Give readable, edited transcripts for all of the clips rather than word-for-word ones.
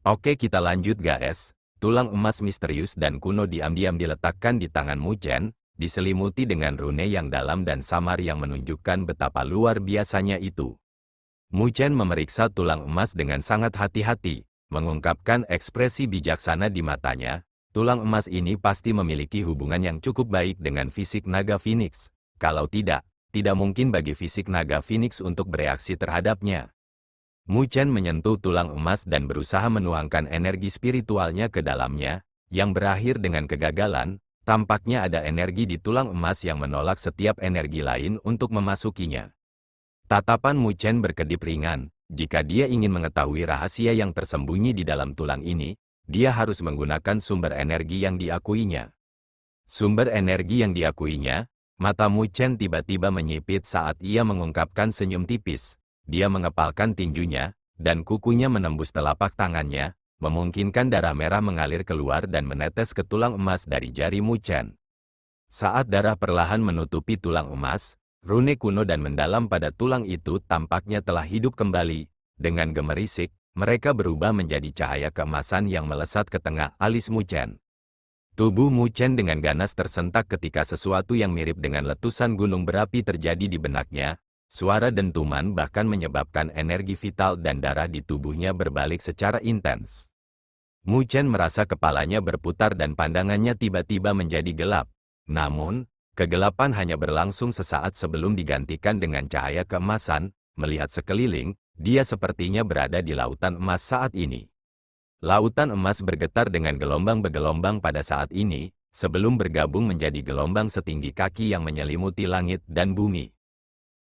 Oke, kita lanjut guys. Tulang emas misterius dan kuno diam-diam diletakkan di tangan Mu Chen, diselimuti dengan rune yang dalam dan samar yang menunjukkan betapa luar biasanya itu. Mu Chen memeriksa tulang emas dengan sangat hati-hati, mengungkapkan ekspresi bijaksana di matanya. Tulang emas ini pasti memiliki hubungan yang cukup baik dengan fisik naga Phoenix. Kalau tidak mungkin bagi fisik naga Phoenix untuk bereaksi terhadapnya. Mu Chen menyentuh tulang emas dan berusaha menuangkan energi spiritualnya ke dalamnya, yang berakhir dengan kegagalan. Tampaknya ada energi di tulang emas yang menolak setiap energi lain untuk memasukinya. Tatapan Mu Chen berkedip ringan. Jika dia ingin mengetahui rahasia yang tersembunyi di dalam tulang ini, dia harus menggunakan sumber energi yang diakuinya. Sumber energi yang diakuinya, mata Mu Chen tiba-tiba menyipit saat ia mengungkapkan senyum tipis. Dia mengepalkan tinjunya, dan kukunya menembus telapak tangannya, memungkinkan darah merah mengalir keluar dan menetes ke tulang emas dari jari Mu Chen. Saat darah perlahan menutupi tulang emas, rune kuno dan mendalam pada tulang itu tampaknya telah hidup kembali. Dengan gemerisik, mereka berubah menjadi cahaya keemasan yang melesat ke tengah alis Mu Chen. Tubuh Mu Chen dengan ganas tersentak ketika sesuatu yang mirip dengan letusan gunung berapi terjadi di benaknya. Suara dentuman bahkan menyebabkan energi vital dan darah di tubuhnya berbalik secara intens. Mu Chen merasa kepalanya berputar dan pandangannya tiba-tiba menjadi gelap. Namun, kegelapan hanya berlangsung sesaat sebelum digantikan dengan cahaya keemasan. Melihat sekeliling, dia sepertinya berada di lautan emas saat ini. Lautan emas bergetar dengan gelombang bergelombang pada saat ini, sebelum bergabung menjadi gelombang setinggi kaki yang menyelimuti langit dan bumi.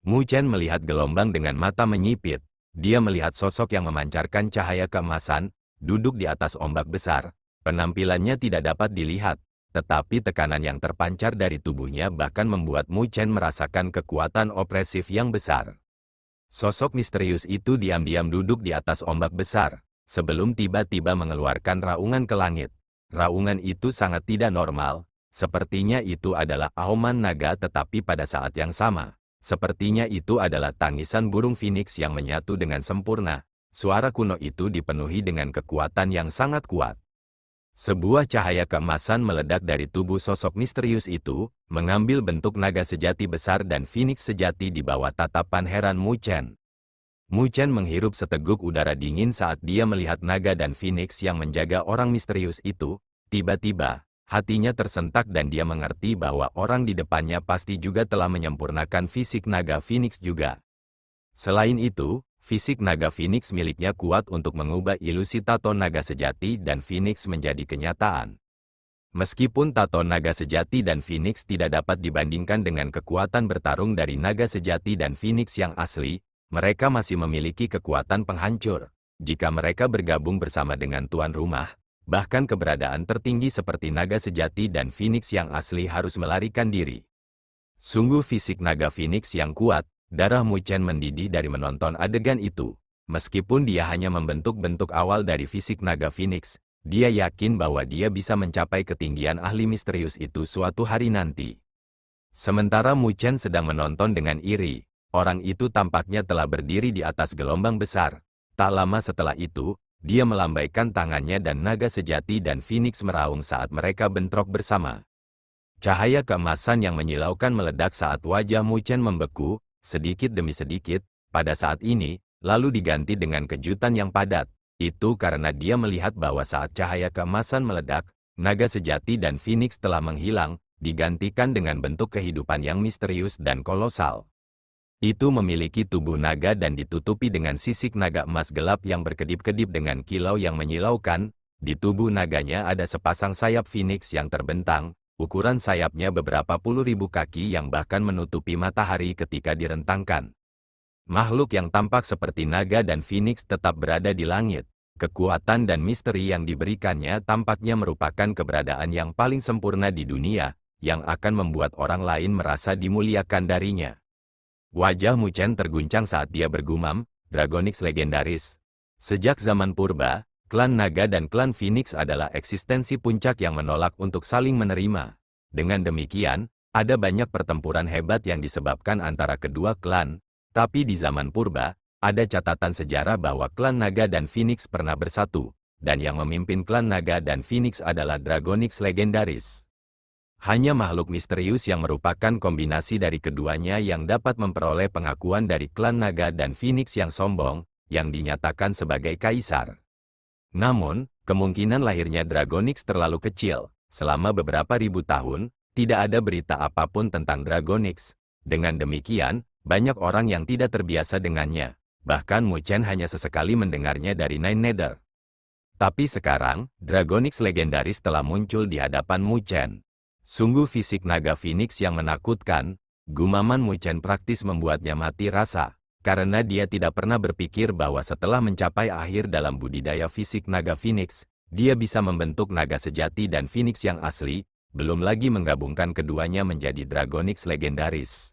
Mu Chen melihat gelombang dengan mata menyipit. Dia melihat sosok yang memancarkan cahaya keemasan, duduk di atas ombak besar. Penampilannya tidak dapat dilihat, tetapi tekanan yang terpancar dari tubuhnya bahkan membuat Mu Chen merasakan kekuatan opresif yang besar. Sosok misterius itu diam-diam duduk di atas ombak besar, sebelum tiba-tiba mengeluarkan raungan ke langit. Raungan itu sangat tidak normal, sepertinya itu adalah auman naga tetapi pada saat yang sama, sepertinya itu adalah tangisan burung Phoenix yang menyatu dengan sempurna. Suara kuno itu dipenuhi dengan kekuatan yang sangat kuat. Sebuah cahaya keemasan meledak dari tubuh sosok misterius itu, mengambil bentuk naga sejati besar dan Phoenix sejati di bawah tatapan heran Mu Chen. Mu Chen menghirup seteguk udara dingin saat dia melihat naga dan Phoenix yang menjaga orang misterius itu. Tiba-tiba, hatinya tersentak dan dia mengerti bahwa orang di depannya pasti juga telah menyempurnakan fisik naga Phoenix juga. Selain itu, fisik naga Phoenix miliknya kuat untuk mengubah ilusi tato naga sejati dan Phoenix menjadi kenyataan. Meskipun tato naga sejati dan Phoenix tidak dapat dibandingkan dengan kekuatan bertarung dari naga sejati dan Phoenix yang asli, mereka masih memiliki kekuatan penghancur. Jika mereka bergabung bersama dengan tuan rumah, bahkan keberadaan tertinggi seperti naga sejati dan Phoenix yang asli harus melarikan diri. Sungguh fisik naga Phoenix yang kuat. Darah Mu Chen mendidih dari menonton adegan itu. Meskipun dia hanya membentuk bentuk awal dari fisik naga Phoenix, dia yakin bahwa dia bisa mencapai ketinggian ahli misterius itu suatu hari nanti. Sementara Mu Chen sedang menonton dengan iri, orang itu tampaknya telah berdiri di atas gelombang besar. Tak lama setelah itu, dia melambaikan tangannya dan naga sejati dan Phoenix meraung saat mereka bentrok bersama. Cahaya keemasan yang menyilaukan meledak saat wajah Mu Chen membeku, sedikit demi sedikit, pada saat ini, lalu diganti dengan kejutan yang padat. Itu karena dia melihat bahwa saat cahaya keemasan meledak, naga sejati dan Phoenix telah menghilang, digantikan dengan bentuk kehidupan yang misterius dan kolosal. Itu memiliki tubuh naga dan ditutupi dengan sisik naga emas gelap yang berkedip-kedip dengan kilau yang menyilaukan. Di tubuh naganya ada sepasang sayap Phoenix yang terbentang. Ukuran sayapnya beberapa puluh ribu kaki yang bahkan menutupi matahari ketika direntangkan. Makhluk yang tampak seperti naga dan Phoenix tetap berada di langit. Kekuatan dan misteri yang diberikannya tampaknya merupakan keberadaan yang paling sempurna di dunia, yang akan membuat orang lain merasa dimuliakan darinya. Wajah Mu Chen terguncang saat dia bergumam, Dragonix legendaris. Sejak zaman purba, klan naga dan klan Phoenix adalah eksistensi puncak yang menolak untuk saling menerima. Dengan demikian, ada banyak pertempuran hebat yang disebabkan antara kedua klan, tapi di zaman purba, ada catatan sejarah bahwa klan naga dan Phoenix pernah bersatu. dan yang memimpin klan naga dan Phoenix adalah Dragonix legendaris. Hanya makhluk misterius yang merupakan kombinasi dari keduanya yang dapat memperoleh pengakuan dari klan naga dan Phoenix yang sombong, yang dinyatakan sebagai kaisar. Namun, kemungkinan lahirnya Dragonix terlalu kecil. Selama beberapa ribu tahun, tidak ada berita apapun tentang Dragonix. Dengan demikian, banyak orang yang tidak terbiasa dengannya. Bahkan Mu Chen hanya sesekali mendengarnya dari Nine Nether. Tapi sekarang, Dragonix legendaris telah muncul di hadapan Mu Chen. Sungguh fisik naga Phoenix yang menakutkan. Gumaman Mu Chen praktis membuatnya mati rasa, karena dia tidak pernah berpikir bahwa setelah mencapai akhir dalam budidaya fisik naga Phoenix, dia bisa membentuk naga sejati dan Phoenix yang asli, belum lagi menggabungkan keduanya menjadi Dragonix legendaris.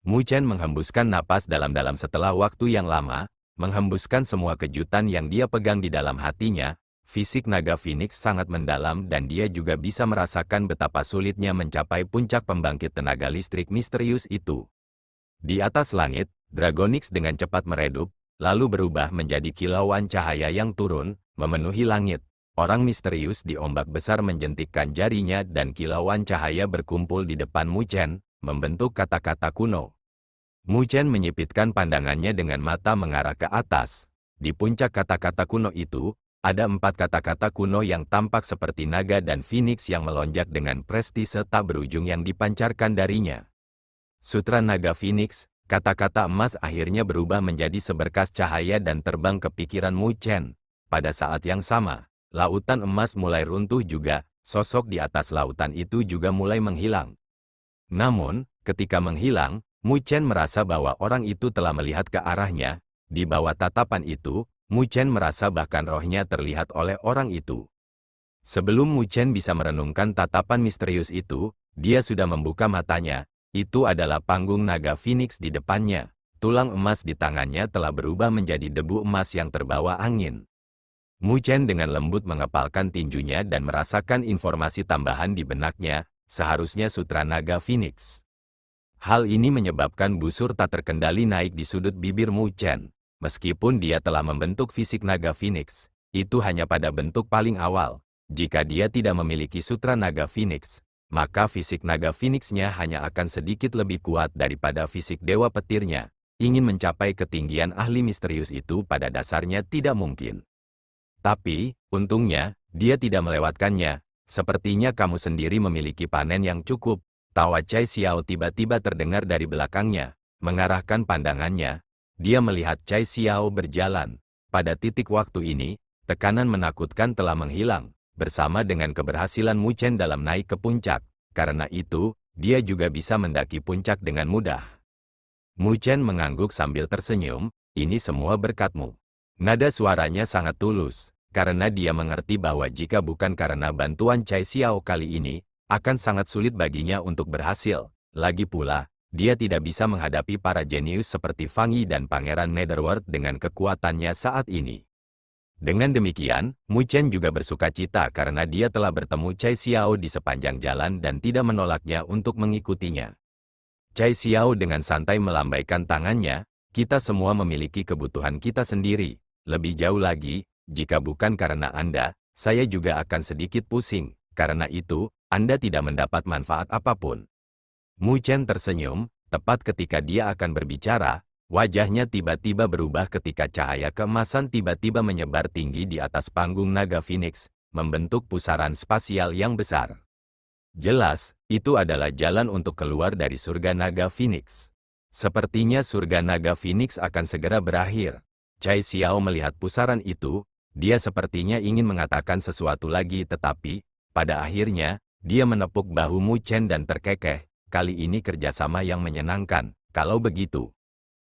Mu Chen menghembuskan napas dalam-dalam setelah waktu yang lama, menghembuskan semua kejutan yang dia pegang di dalam hatinya. Fisik naga Phoenix sangat mendalam dan dia juga bisa merasakan betapa sulitnya mencapai puncak pembangkit tenaga listrik misterius itu. Di atas langit, Dragonix dengan cepat meredup, lalu berubah menjadi kilauan cahaya yang turun, memenuhi langit. Orang misterius di ombak besar menjentikkan jarinya dan kilauan cahaya berkumpul di depan Mu Chen, membentuk kata-kata kuno. Mu Chen menyipitkan pandangannya dengan mata mengarah ke atas. Di puncak kata-kata kuno itu, ada 4 kata-kata kuno yang tampak seperti naga dan Phoenix yang melonjak dengan prestise tak berujung yang dipancarkan darinya. Sutra Naga Phoenix, kata-kata emas akhirnya berubah menjadi seberkas cahaya dan terbang ke pikiran Mu Chen. Pada saat yang sama, lautan emas mulai runtuh juga, sosok di atas lautan itu juga mulai menghilang. Namun, ketika menghilang, Mu Chen merasa bahwa orang itu telah melihat ke arahnya. Di bawah tatapan itu, Mu Chen merasa bahkan rohnya terlihat oleh orang itu. Sebelum Mu Chen bisa merenungkan tatapan misterius itu, dia sudah membuka matanya. Itu adalah panggung naga Phoenix di depannya. Tulang emas di tangannya telah berubah menjadi debu emas yang terbawa angin. Mu Chen dengan lembut mengepalkan tinjunya dan merasakan informasi tambahan di benaknya, seharusnya sutra naga Phoenix. Hal ini menyebabkan busur tak terkendali naik di sudut bibir Mu Chen. Meskipun dia telah membentuk fisik naga Phoenix, itu hanya pada bentuk paling awal. Jika dia tidak memiliki sutra naga Phoenix, maka fisik naga Phoenix-nya hanya akan sedikit lebih kuat daripada fisik dewa petirnya. Ingin mencapai ketinggian ahli misterius itu pada dasarnya tidak mungkin. Tapi, untungnya, dia tidak melewatkannya. Sepertinya kamu sendiri memiliki panen yang cukup. Tawa Chai Xiao tiba-tiba terdengar dari belakangnya, mengarahkan pandangannya. Dia melihat Chai Xiao berjalan. Pada titik waktu ini, tekanan menakutkan telah menghilang, bersama dengan keberhasilan Mu Chen dalam naik ke puncak. Karena itu, dia juga bisa mendaki puncak dengan mudah. Mu Chen mengangguk sambil tersenyum, ini semua berkatmu. Nada suaranya sangat tulus, karena dia mengerti bahwa jika bukan karena bantuan Chai Xiao kali ini, akan sangat sulit baginya untuk berhasil. Lagi pula, dia tidak bisa menghadapi para jenius seperti Fang Yi dan Pangeran Netherworld dengan kekuatannya saat ini. Dengan demikian, Mu Chen juga bersukacita karena dia telah bertemu Chai Xiao di sepanjang jalan dan tidak menolaknya untuk mengikutinya. Chai Xiao dengan santai melambaikan tangannya, kita semua memiliki kebutuhan kita sendiri. Lebih jauh lagi, jika bukan karena Anda, saya juga akan sedikit pusing. Karena itu, Anda tidak mendapat manfaat apapun. Mu Chen tersenyum, tepat ketika dia akan berbicara, wajahnya tiba-tiba berubah ketika cahaya keemasan tiba-tiba menyebar tinggi di atas panggung naga Phoenix, membentuk pusaran spasial yang besar. Jelas, itu adalah jalan untuk keluar dari surga naga Phoenix. Sepertinya surga naga Phoenix akan segera berakhir. Chai Xiao melihat pusaran itu, dia sepertinya ingin mengatakan sesuatu lagi tetapi, pada akhirnya, dia menepuk bahu Mu Chen dan terkekeh. Kali ini kerjasama yang menyenangkan, kalau begitu.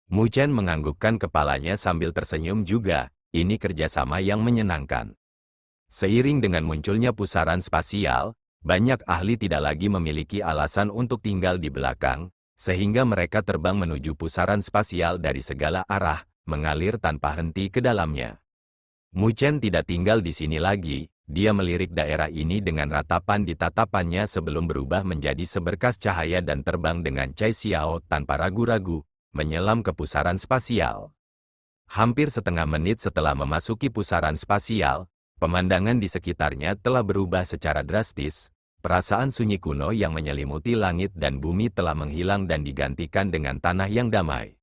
Mu Chen menganggukkan kepalanya sambil tersenyum juga, ini kerjasama yang menyenangkan. Seiring dengan munculnya pusaran spasial, banyak ahli tidak lagi memiliki alasan untuk tinggal di belakang, sehingga mereka terbang menuju pusaran spasial dari segala arah, mengalir tanpa henti ke dalamnya. Mu Chen tidak tinggal di sini lagi. Dia melirik daerah ini dengan ratapan di tatapannya sebelum berubah menjadi seberkas cahaya dan terbang dengan Chai Xiao tanpa ragu-ragu, menyelam ke pusaran spasial. Hampir setengah menit setelah memasuki pusaran spasial, Pemandangan di sekitarnya telah berubah secara drastis. Perasaan sunyi kuno yang menyelimuti langit dan bumi telah menghilang dan digantikan dengan tanah yang damai.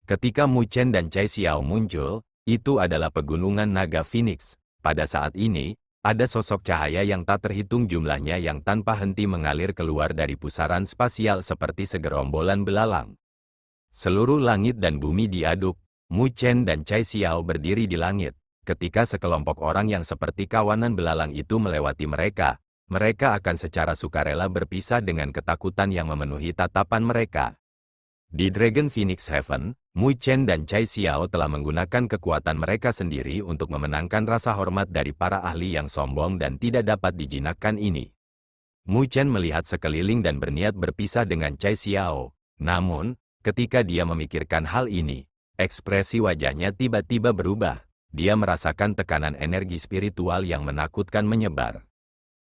Ketika Mu Chen dan Cai Xiao muncul, itu adalah pegunungan naga Phoenix. Pada saat ini, ada sosok cahaya yang tak terhitung jumlahnya yang tanpa henti mengalir keluar dari pusaran spasial seperti segerombolan belalang. Seluruh langit dan bumi diaduk. Mu Chen dan Cai Xiao berdiri di langit. Ketika sekelompok orang yang seperti kawanan belalang itu melewati mereka, mereka akan secara sukarela berpisah dengan ketakutan yang memenuhi tatapan mereka. Di Dragon Phoenix Heaven, Mu Chen dan Cai Xiao telah menggunakan kekuatan mereka sendiri untuk memenangkan rasa hormat dari para ahli yang sombong dan tidak dapat dijinakkan ini. Mu Chen melihat sekeliling dan berniat berpisah dengan Cai Xiao. Namun, ketika dia memikirkan hal ini, ekspresi wajahnya tiba-tiba berubah. Dia merasakan tekanan energi spiritual yang menakutkan menyebar.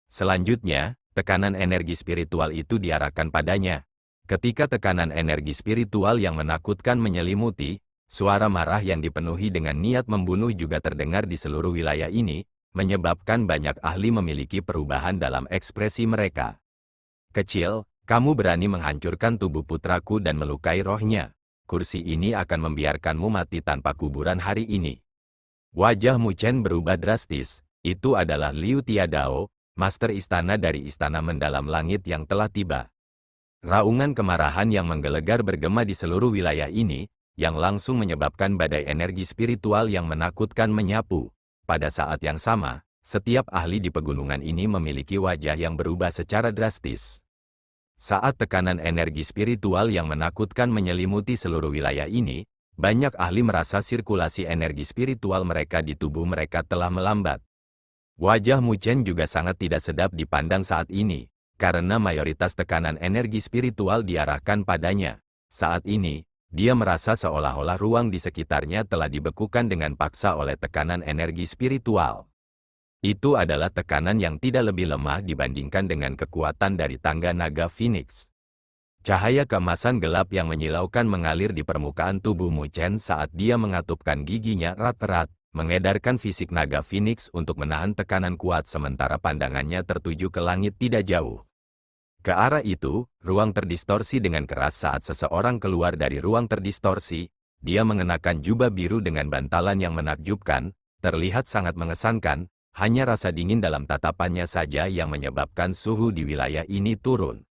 Selanjutnya, tekanan energi spiritual itu diarahkan padanya. Ketika tekanan energi spiritual yang menakutkan menyelimuti, suara marah yang dipenuhi dengan niat membunuh juga terdengar di seluruh wilayah ini, menyebabkan banyak ahli memiliki perubahan dalam ekspresi mereka. Kecil, kamu berani menghancurkan tubuh putraku dan melukai rohnya. Kursi ini akan membiarkanmu mati tanpa kuburan hari ini. Wajah Mu Chen berubah drastis. Itu adalah Liu Tiadao, master istana dari istana mendalam langit yang telah tiba. Raungan kemarahan yang menggelegar bergema di seluruh wilayah ini, yang langsung menyebabkan badai energi spiritual yang menakutkan menyapu. Pada saat yang sama, setiap ahli di pegunungan ini memiliki wajah yang berubah secara drastis. Saat tekanan energi spiritual yang menakutkan menyelimuti seluruh wilayah ini, banyak ahli merasa sirkulasi energi spiritual mereka di tubuh mereka telah melambat. Wajah Mu Chen juga sangat tidak sedap dipandang saat ini, karena mayoritas tekanan energi spiritual diarahkan padanya. Saat ini, dia merasa seolah-olah ruang di sekitarnya telah dibekukan dengan paksa oleh tekanan energi spiritual. Itu adalah tekanan yang tidak lebih lemah dibandingkan dengan kekuatan dari tangga naga Phoenix. Cahaya keemasan gelap yang menyilaukan mengalir di permukaan tubuh Mu Chen saat dia mengatupkan giginya erat-erat, mengedarkan fisik naga Phoenix untuk menahan tekanan kuat sementara pandangannya tertuju ke langit tidak jauh. Ke arah itu, ruang terdistorsi dengan keras saat seseorang keluar dari ruang terdistorsi. Dia mengenakan jubah biru dengan bantalan yang menakjubkan, terlihat sangat mengesankan, hanya rasa dingin dalam tatapannya saja yang menyebabkan suhu di wilayah ini turun.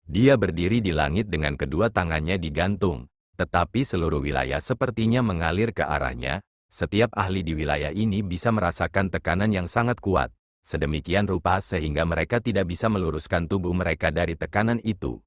Dia berdiri di langit dengan kedua tangannya digantung, tetapi seluruh wilayah sepertinya mengalir ke arahnya. Setiap ahli di wilayah ini bisa merasakan tekanan yang sangat kuat, sedemikian rupa sehingga mereka tidak bisa meluruskan tubuh mereka dari tekanan itu.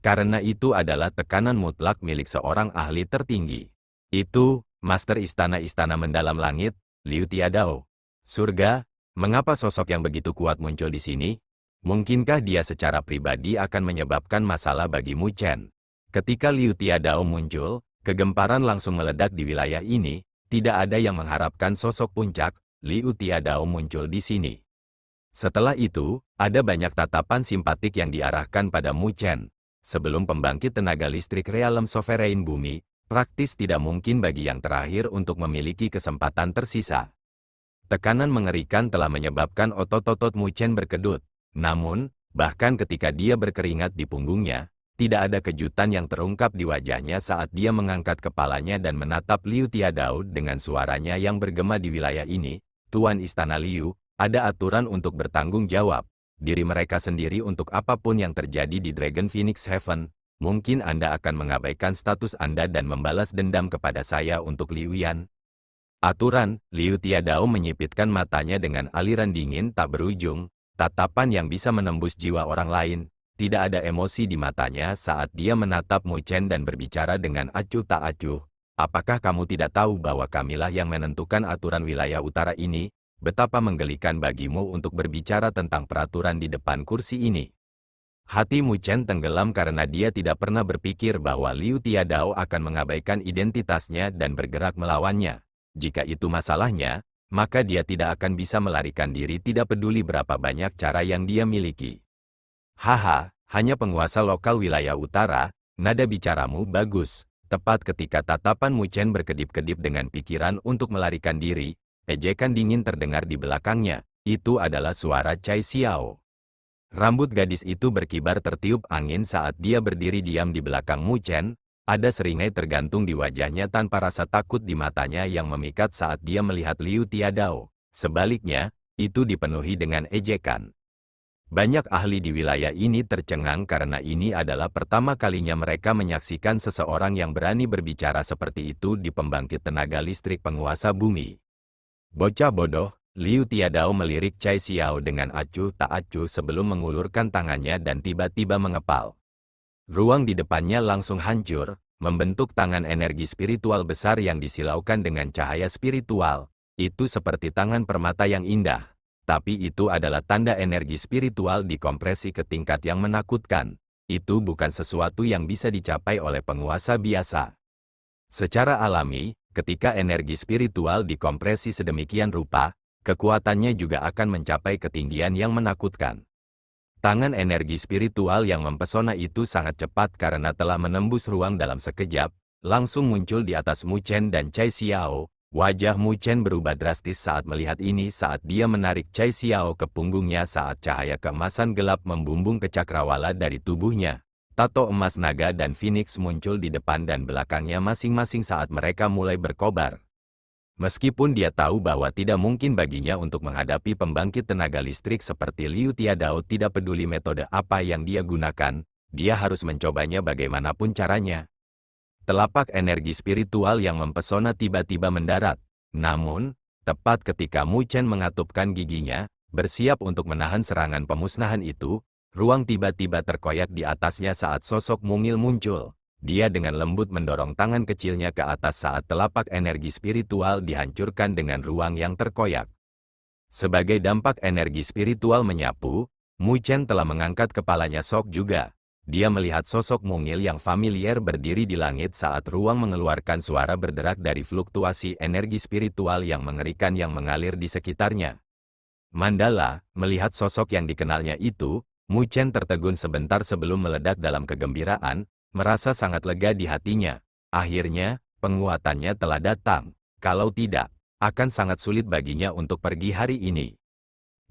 Karena itu adalah tekanan mutlak milik seorang ahli tertinggi. Itu, Master Istana-Istana Mendalam Langit, Liu Tiadao. Surga, mengapa sosok yang begitu kuat muncul di sini? Mungkinkah dia secara pribadi akan menyebabkan masalah bagi Mu Chen? Ketika Liu Tiadao muncul, kegemparan langsung meledak di wilayah ini. Tidak ada yang mengharapkan sosok puncak, Liu Tiadao muncul di sini. Setelah itu, ada banyak tatapan simpatik yang diarahkan pada Mu Chen. Sebelum pembangkit tenaga listrik Realem Sovereign Bumi, praktis tidak mungkin bagi yang terakhir untuk memiliki kesempatan tersisa. Tekanan mengerikan telah menyebabkan otot-otot Mu Chen berkedut. Namun, bahkan ketika dia berkeringat di punggungnya, tidak ada kejutan yang terungkap di wajahnya saat dia mengangkat kepalanya dan menatap Liu Tiadao dengan suaranya yang bergema di wilayah ini. Tuan Istana Liu, ada aturan untuk bertanggung jawab. Diri mereka sendiri untuk apapun yang terjadi di Dragon Phoenix Heaven. Mungkin Anda akan mengabaikan status Anda dan membalas dendam kepada saya untuk Liu Yan. Aturan, Liu Tiadao menyipitkan matanya dengan aliran dingin tak berujung, tatapan yang bisa menembus jiwa orang lain. Tidak ada emosi di matanya saat dia menatap Mu Chen dan berbicara dengan acuh tak acuh. Apakah kamu tidak tahu bahwa kamilah yang menentukan aturan wilayah utara ini? Betapa menggelikan bagimu untuk berbicara tentang peraturan di depan kursi ini. Hati Mu Chen tenggelam karena dia tidak pernah berpikir bahwa Liu Tiadao akan mengabaikan identitasnya dan bergerak melawannya. Jika itu masalahnya, maka dia tidak akan bisa melarikan diri tidak peduli berapa banyak cara yang dia miliki. Haha, hanya penguasa lokal wilayah utara, nada bicaramu bagus. Tepat ketika tatapan Mu Chen berkedip-kedip dengan pikiran untuk melarikan diri, Ejekan dingin terdengar di belakangnya. Itu adalah suara Chai Xiao. Rambut gadis itu berkibar tertiup angin saat dia berdiri diam di belakang Mu Chen. Ada seringai tergantung di wajahnya tanpa rasa takut di matanya yang memikat saat dia melihat Liu Tiadao. Sebaliknya, itu dipenuhi dengan ejekan. Banyak ahli di wilayah ini tercengang karena ini adalah pertama kalinya mereka menyaksikan seseorang yang berani berbicara seperti itu di pembangkit tenaga listrik penguasa bumi. Bocah bodoh, Liu Tiadao melirik Chai Xiao dengan acuh tak acuh sebelum mengulurkan tangannya dan tiba-tiba mengepal. Ruang di depannya langsung hancur, membentuk tangan energi spiritual besar yang disilaukan dengan cahaya spiritual. Itu seperti tangan permata yang indah. Tapi itu adalah tanda energi spiritual dikompresi ke tingkat yang menakutkan. Itu bukan sesuatu yang bisa dicapai oleh penguasa biasa. Secara alami, ketika energi spiritual dikompresi sedemikian rupa, kekuatannya juga akan mencapai ketinggian yang menakutkan. Tangan energi spiritual yang mempesona itu sangat cepat karena telah menembus ruang dalam sekejap, langsung muncul di atas Mu Chen dan Chai Xiao. Wajah Mu Chen berubah drastis saat melihat ini saat dia menarik Chai Xiao ke punggungnya saat cahaya keemasan gelap membumbung ke cakrawala dari tubuhnya. Tato emas naga dan Phoenix muncul di depan dan belakangnya masing-masing saat mereka mulai berkobar. Meskipun dia tahu bahwa tidak mungkin baginya untuk menghadapi pembangkit tenaga listrik seperti Liu Tiadao, tidak peduli metode apa yang dia gunakan, dia harus mencobanya bagaimanapun caranya. Telapak energi spiritual yang mempesona tiba-tiba mendarat. Namun, tepat ketika Mu Chen mengatupkan giginya, bersiap untuk menahan serangan pemusnahan itu, ruang tiba-tiba terkoyak di atasnya saat sosok mungil muncul. Dia dengan lembut mendorong tangan kecilnya ke atas saat telapak energi spiritual dihancurkan dengan ruang yang terkoyak. Sebagai dampak energi spiritual menyapu, Mu Chen telah mengangkat kepalanya sok juga. Dia melihat sosok mungil yang familiar berdiri di langit saat ruang mengeluarkan suara berderak dari fluktuasi energi spiritual yang mengerikan yang mengalir di sekitarnya. Mandala, melihat sosok yang dikenalnya itu, Mu Chen tertegun sebentar sebelum meledak dalam kegembiraan, merasa sangat lega di hatinya. Akhirnya, penguatannya telah datang. Kalau tidak, akan sangat sulit baginya untuk pergi hari ini.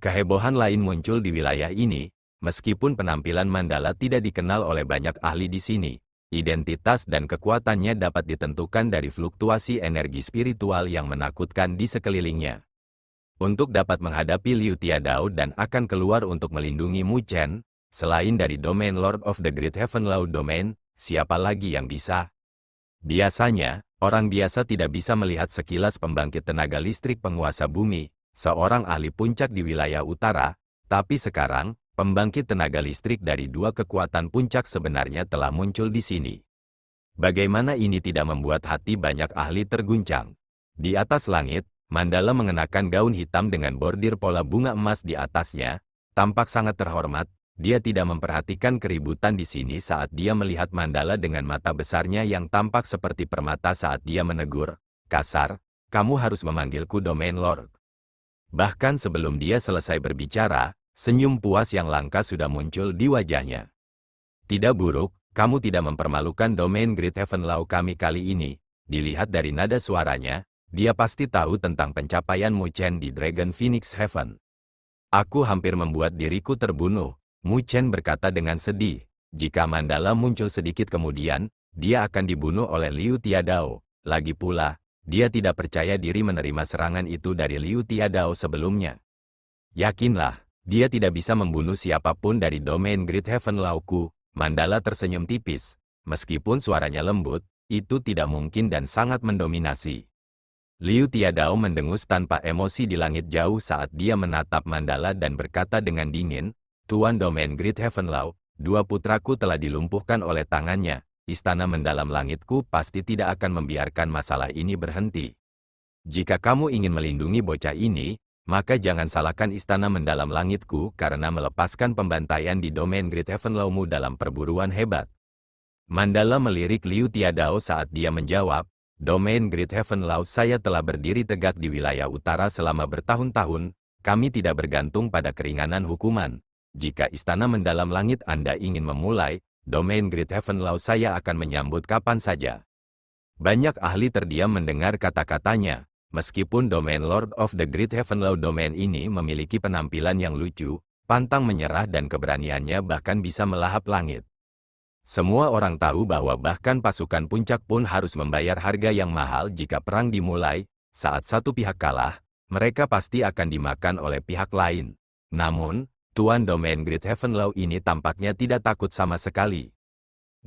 Kehebohan lain muncul di wilayah ini. Meskipun penampilan Mandala tidak dikenal oleh banyak ahli di sini, identitas dan kekuatannya dapat ditentukan dari fluktuasi energi spiritual yang menakutkan di sekelilingnya. Untuk dapat menghadapi Liu Tiadao dan akan keluar untuk melindungi Mu Chen, selain dari domain Lord of the Great Heaven Law Domain, siapa lagi yang bisa? Biasanya, orang biasa tidak bisa melihat sekilas pembangkit tenaga listrik penguasa bumi, seorang ahli puncak di wilayah utara, tapi sekarang, pembangkit tenaga listrik dari dua kekuatan puncak sebenarnya telah muncul di sini. Bagaimana ini tidak membuat hati banyak ahli terguncang? Di atas langit, Mandala mengenakan gaun hitam dengan bordir pola bunga emas di atasnya, tampak sangat terhormat. Dia tidak memperhatikan keributan di sini saat dia melihat Mandala dengan mata besarnya yang tampak seperti permata saat dia menegur, kasar, "Kamu harus memanggilku Domain Lord." Bahkan sebelum dia selesai berbicara, senyum puas yang langka sudah muncul di wajahnya. "Tidak buruk, kamu tidak mempermalukan domain Great Heaven Law kami kali ini." Dilihat dari nada suaranya, dia pasti tahu tentang pencapaian Mu Chen di Dragon Phoenix Heaven. "Aku hampir membuat diriku terbunuh," Mu Chen berkata dengan sedih. Jika Mandala muncul sedikit kemudian, dia akan dibunuh oleh Liu Tiadao. Lagi pula, dia tidak percaya diri menerima serangan itu dari Liu Tiadao sebelumnya. "Yakinlah, dia tidak bisa membunuh siapapun dari domain Great Heaven Law-ku." Mandala tersenyum tipis. Meskipun suaranya lembut, itu tidak mungkin dan sangat mendominasi. Liu Tiadao mendengus tanpa emosi di langit jauh saat dia menatap Mandala dan berkata dengan dingin, "Tuan domain Great Heaven Law, dua putraku telah dilumpuhkan oleh tangannya. Istana mendalam langitku pasti tidak akan membiarkan masalah ini berhenti. Jika kamu ingin melindungi bocah ini, maka jangan salahkan istana mendalam langitku karena melepaskan pembantaian di domain Great Heaven Law-mu dalam perburuan hebat." Mandala melirik Liu Tiadao saat dia menjawab, "Domain Great Heaven Law saya telah berdiri tegak di wilayah utara selama bertahun-tahun, kami tidak bergantung pada keringanan hukuman. Jika istana mendalam langit Anda ingin memulai, domain Great Heaven Law saya akan menyambut kapan saja." Banyak ahli terdiam mendengar kata-katanya. Meskipun domain Lord of the Great Heavenlaw domain ini memiliki penampilan yang lucu, pantang menyerah dan keberaniannya bahkan bisa melahap langit. Semua orang tahu bahwa bahkan pasukan puncak pun harus membayar harga yang mahal jika perang dimulai. Saat satu pihak kalah, mereka pasti akan dimakan oleh pihak lain. Namun, Tuan Domain Great Heavenlaw ini tampaknya tidak takut sama sekali.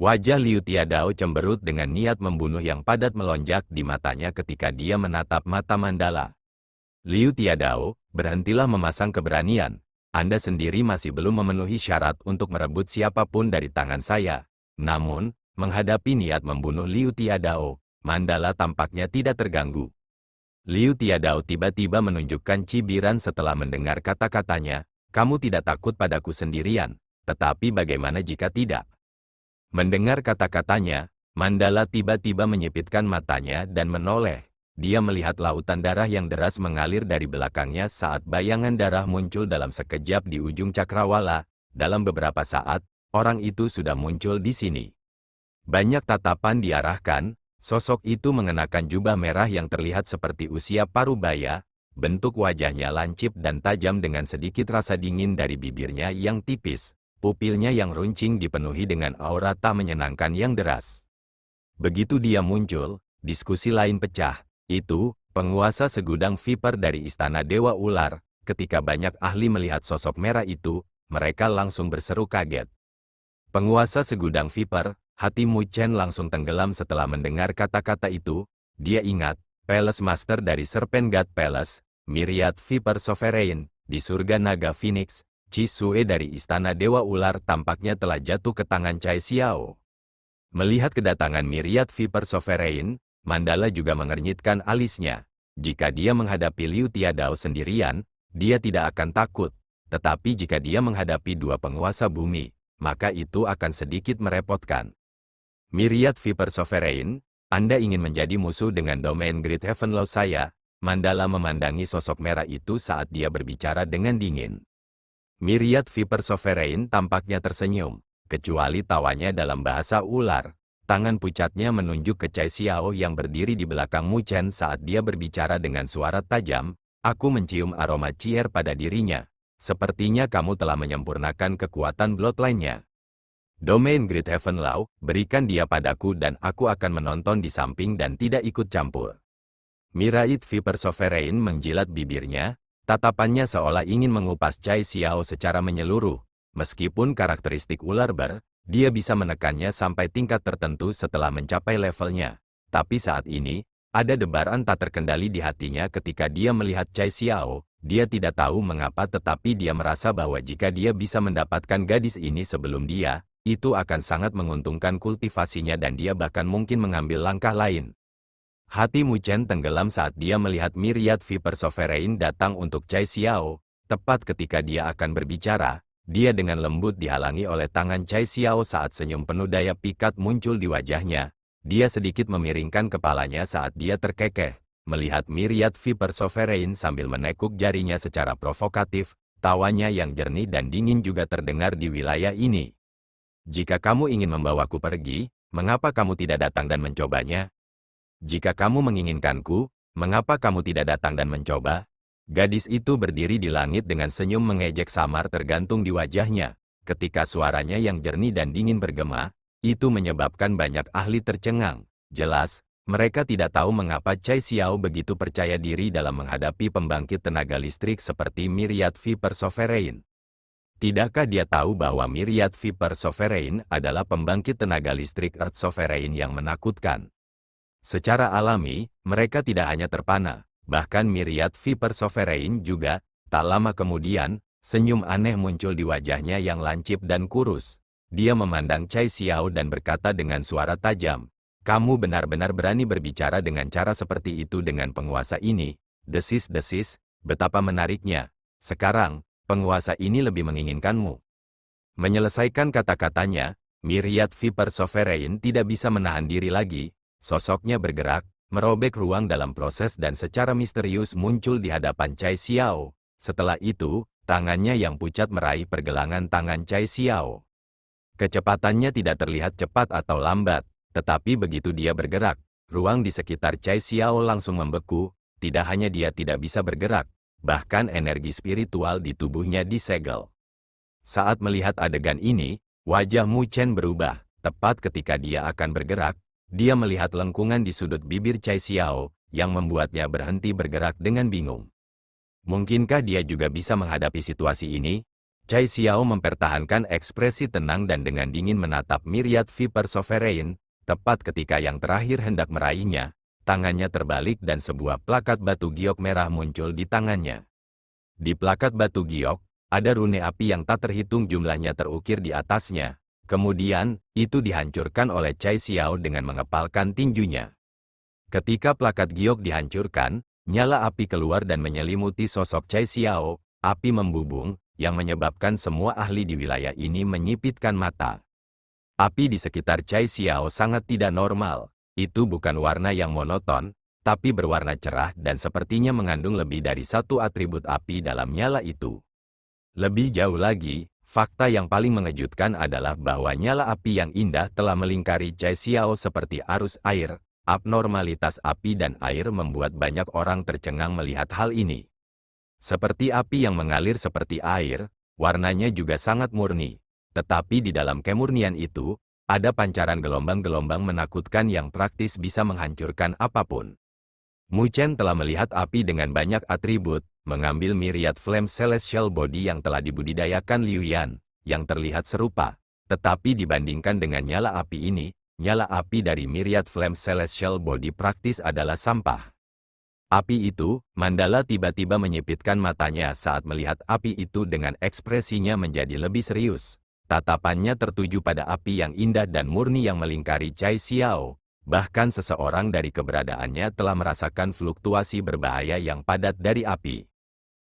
Wajah Liu Tiadao cemberut dengan niat membunuh yang padat melonjak di matanya ketika dia menatap mata Mandala. Liu Tiadao, berhentilah memasang keberanian. Anda sendiri masih belum memenuhi syarat untuk merebut siapapun dari tangan saya. Namun, menghadapi niat membunuh Liu Tiadao, Mandala tampaknya tidak terganggu. Liu Tiadao tiba-tiba menunjukkan cibiran setelah mendengar kata-katanya, "Kamu tidak takut padaku sendirian, tetapi bagaimana jika tidak?" Mendengar kata-katanya, Mandala tiba-tiba menyipitkan matanya dan menoleh. Dia melihat lautan darah yang deras mengalir dari belakangnya saat bayangan darah muncul dalam sekejap di ujung cakrawala. Dalam beberapa saat, orang itu sudah muncul di sini. Banyak tatapan diarahkan, sosok itu mengenakan jubah merah yang terlihat seperti usia parubaya, bentuk wajahnya lancip dan tajam dengan sedikit rasa dingin dari bibirnya yang tipis. Pupilnya yang runcing dipenuhi dengan aura tak menyenangkan yang deras. Begitu dia muncul, diskusi lain pecah. Itu, penguasa segudang Viper dari Istana Dewa Ular. Ketika banyak ahli melihat sosok merah itu, mereka langsung berseru kaget. Penguasa segudang Viper, hati Mu Chen langsung tenggelam setelah mendengar kata-kata itu. Dia ingat, Palace Master dari Serpent God Palace, Myriad Viper Sovereign, di surga naga Phoenix, Chi Sue dari Istana Dewa Ular tampaknya telah jatuh ke tangan Cai Xiao. Melihat kedatangan Myriad Viper Sovereign, Mandala juga mengernyitkan alisnya. Jika dia menghadapi Liu Tiadao sendirian, dia tidak akan takut. Tetapi jika dia menghadapi dua penguasa bumi, maka itu akan sedikit merepotkan. Myriad Viper Sovereign, Anda ingin menjadi musuh dengan domain Great Heavenlaw saya? Mandala memandangi sosok merah itu saat dia berbicara dengan dingin. Myriad Viper Sovereign tampaknya tersenyum, kecuali tawanya dalam bahasa ular. Tangan pucatnya menunjuk ke Cai Xiao yang berdiri di belakang Mu Chen saat dia berbicara dengan suara tajam. Aku mencium aroma cier pada dirinya. Sepertinya kamu telah menyempurnakan kekuatan bloodline-nya. Domain Great Heavenlaw, berikan dia padaku dan aku akan menonton di samping dan tidak ikut campur. Myriad Viper Sovereign menjilat bibirnya. Tatapannya seolah ingin mengupas Cai Xiao secara menyeluruh. Meskipun karakteristik ular ber, dia bisa menekannya sampai tingkat tertentu setelah mencapai levelnya. Tapi saat ini, ada debaran tak terkendali di hatinya ketika dia melihat Cai Xiao. Dia tidak tahu mengapa tetapi dia merasa bahwa jika dia bisa mendapatkan gadis ini sebelum dia, itu akan sangat menguntungkan kultivasinya dan dia bahkan mungkin mengambil langkah lain. Hati Mu Chen tenggelam saat dia melihat Myriad Viper Sovereign datang untuk Cai Xiao. Tepat ketika dia akan berbicara, dia dengan lembut dihalangi oleh tangan Cai Xiao saat senyum penuh daya pikat muncul di wajahnya. Dia sedikit memiringkan kepalanya saat dia terkekeh. Melihat Myriad Viper Sovereign sambil menekuk jarinya secara provokatif, tawanya yang jernih dan dingin juga terdengar di wilayah ini. Jika kamu ingin membawaku pergi, mengapa kamu tidak datang dan mencobanya? Jika kamu menginginkanku, mengapa kamu tidak datang dan mencoba? Gadis itu berdiri di langit dengan senyum mengejek samar tergantung di wajahnya. Ketika suaranya yang jernih dan dingin bergema, itu menyebabkan banyak ahli tercengang. Jelas, mereka tidak tahu mengapa Cai Xiao begitu percaya diri dalam menghadapi pembangkit tenaga listrik seperti Myriad Viper Sovereign. Tidakkah dia tahu bahwa Myriad Viper Sovereign adalah pembangkit tenaga listrik Earth Sovereign yang menakutkan? Secara alami, mereka tidak hanya terpana, bahkan Myriad Viper Sovereign juga. Tak lama kemudian, senyum aneh muncul di wajahnya yang lancip dan kurus. Dia memandang Cai Xiao dan berkata dengan suara tajam, "Kamu benar-benar berani berbicara dengan cara seperti itu dengan penguasa ini." Desis-desis, betapa menariknya. Sekarang, penguasa ini lebih menginginkanmu. Menyelesaikan kata-katanya, Myriad Viper Sovereign tidak bisa menahan diri lagi. Sosoknya bergerak, merobek ruang dalam proses dan secara misterius muncul di hadapan Cai Xiao. Setelah itu, tangannya yang pucat meraih pergelangan tangan Cai Xiao. Kecepatannya tidak terlihat cepat atau lambat, tetapi begitu dia bergerak, ruang di sekitar Cai Xiao langsung membeku. tidak hanya dia tidak bisa bergerak, bahkan energi spiritual di tubuhnya disegel. Saat melihat adegan ini, wajah Mu Chen berubah. Tepat ketika dia akan bergerak, dia melihat lengkungan di sudut bibir Cai Xiao, yang membuatnya berhenti bergerak dengan bingung. Mungkinkah dia juga bisa menghadapi situasi ini? Cai Xiao mempertahankan ekspresi tenang dan dengan dingin menatap Myriad Viper Sovereign. Tepat ketika yang terakhir hendak meraihnya, tangannya terbalik dan sebuah plakat batu giok merah muncul di tangannya. Di plakat batu giok, ada rune api yang tak terhitung jumlahnya terukir di atasnya. Kemudian, itu dihancurkan oleh Cai Xiao dengan mengepalkan tinjunya. Ketika plakat giok dihancurkan, nyala api keluar dan menyelimuti sosok Cai Xiao. Api membubung, yang menyebabkan semua ahli di wilayah ini menyipitkan mata. Api di sekitar Cai Xiao sangat tidak normal. Itu bukan warna yang monoton, tapi berwarna cerah dan sepertinya mengandung lebih dari satu atribut api dalam nyala itu. Lebih jauh lagi, fakta yang paling mengejutkan adalah bahwa nyala api yang indah telah melingkari Cai Xiao seperti arus air. Abnormalitas api dan air membuat banyak orang tercengang melihat hal ini. Seperti api yang mengalir seperti air, warnanya juga sangat murni. Tetapi di dalam kemurnian itu, ada pancaran gelombang-gelombang menakutkan yang praktis bisa menghancurkan apapun. Mu Chen telah melihat api dengan banyak atribut, mengambil Myriad Flame Celestial Body yang telah dibudidayakan Liu Yan, yang terlihat serupa. Tetapi dibandingkan dengan nyala api ini, nyala api dari Myriad Flame Celestial Body praktis adalah sampah. Api itu, Mandala tiba-tiba menyipitkan matanya saat melihat api itu dengan ekspresinya menjadi lebih serius. Tatapannya tertuju pada api yang indah dan murni yang melingkari Cai Xiao. Bahkan seseorang dari keberadaannya telah merasakan fluktuasi berbahaya yang padat dari api.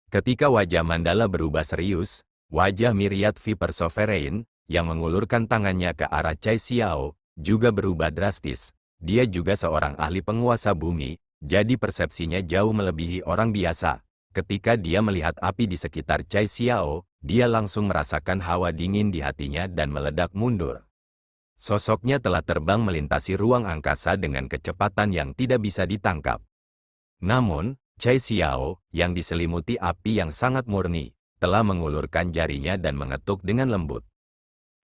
Ketika wajah Mandala berubah serius, wajah Myriad Viper Sovereign, yang mengulurkan tangannya ke arah Cai Xiao, juga berubah drastis. Dia juga seorang ahli penguasa bumi, jadi persepsinya jauh melebihi orang biasa. Ketika dia melihat api di sekitar Cai Xiao, dia langsung merasakan hawa dingin di hatinya dan meledak mundur. Sosoknya telah terbang melintasi ruang angkasa dengan kecepatan yang tidak bisa ditangkap. Namun, Cai Xiao, yang diselimuti api yang sangat murni, telah mengulurkan jarinya dan mengetuk dengan lembut.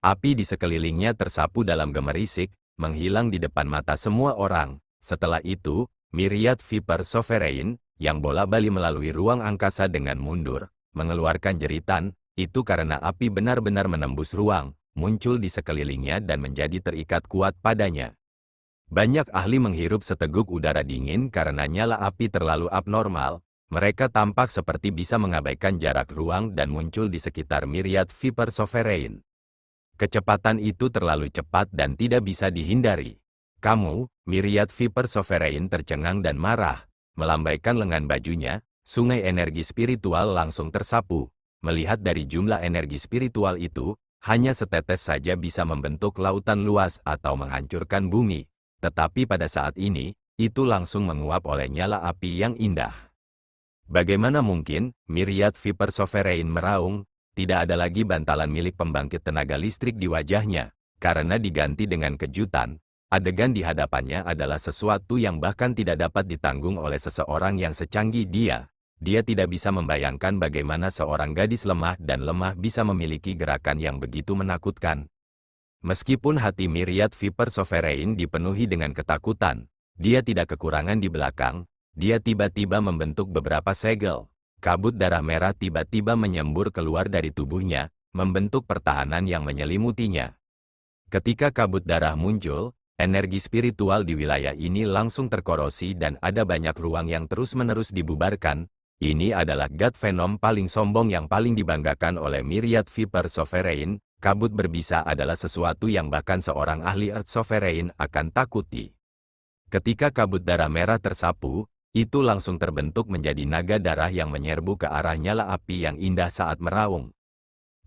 Api di sekelilingnya tersapu dalam gemerisik, menghilang di depan mata semua orang. Setelah itu, Myriad Viper Sovereign, yang bola-bali melalui ruang angkasa dengan mundur, mengeluarkan jeritan. Itu karena api benar-benar menembus ruang, muncul di sekelilingnya dan menjadi terikat kuat padanya. Banyak ahli menghirup seteguk udara dingin karena nyala api terlalu abnormal. Mereka tampak seperti bisa mengabaikan jarak ruang dan muncul di sekitar Myriad Viper Sovereign. Kecepatan itu terlalu cepat dan tidak bisa dihindari. Kamu, Myriad Viper Sovereign tercengang dan marah. Melambaikan lengan bajunya, sungai energi spiritual langsung tersapu. Melihat dari jumlah energi spiritual itu, hanya setetes saja bisa membentuk lautan luas atau menghancurkan bumi. Tetapi pada saat ini, itu langsung menguap oleh nyala api yang indah. Bagaimana mungkin, Myriad Viper Sovereign meraung, tidak ada lagi bantalan milik pembangkit tenaga listrik di wajahnya, karena diganti dengan kejutan. Adegan di hadapannya adalah sesuatu yang bahkan tidak dapat ditanggung oleh seseorang yang secanggih dia. Dia tidak bisa membayangkan bagaimana seorang gadis lemah dan lemah bisa memiliki gerakan yang begitu menakutkan. Meskipun hati Myriad Viper Sovereign dipenuhi dengan ketakutan, dia tidak kekurangan di belakang. Dia tiba-tiba membentuk beberapa segel. Kabut darah merah tiba-tiba menyembur keluar dari tubuhnya, membentuk pertahanan yang menyelimutinya. Ketika kabut darah muncul, energi spiritual di wilayah ini langsung terkorosi dan ada banyak ruang yang terus-menerus dibubarkan. Ini adalah God Venom paling sombong yang paling dibanggakan oleh Myriad Viper Sovereign. Kabut berbisa adalah sesuatu yang bahkan seorang ahli Earth Sovereign akan takuti. Ketika kabut darah merah tersapu, itu langsung terbentuk menjadi naga darah yang menyerbu ke arah nyala api yang indah saat meraung.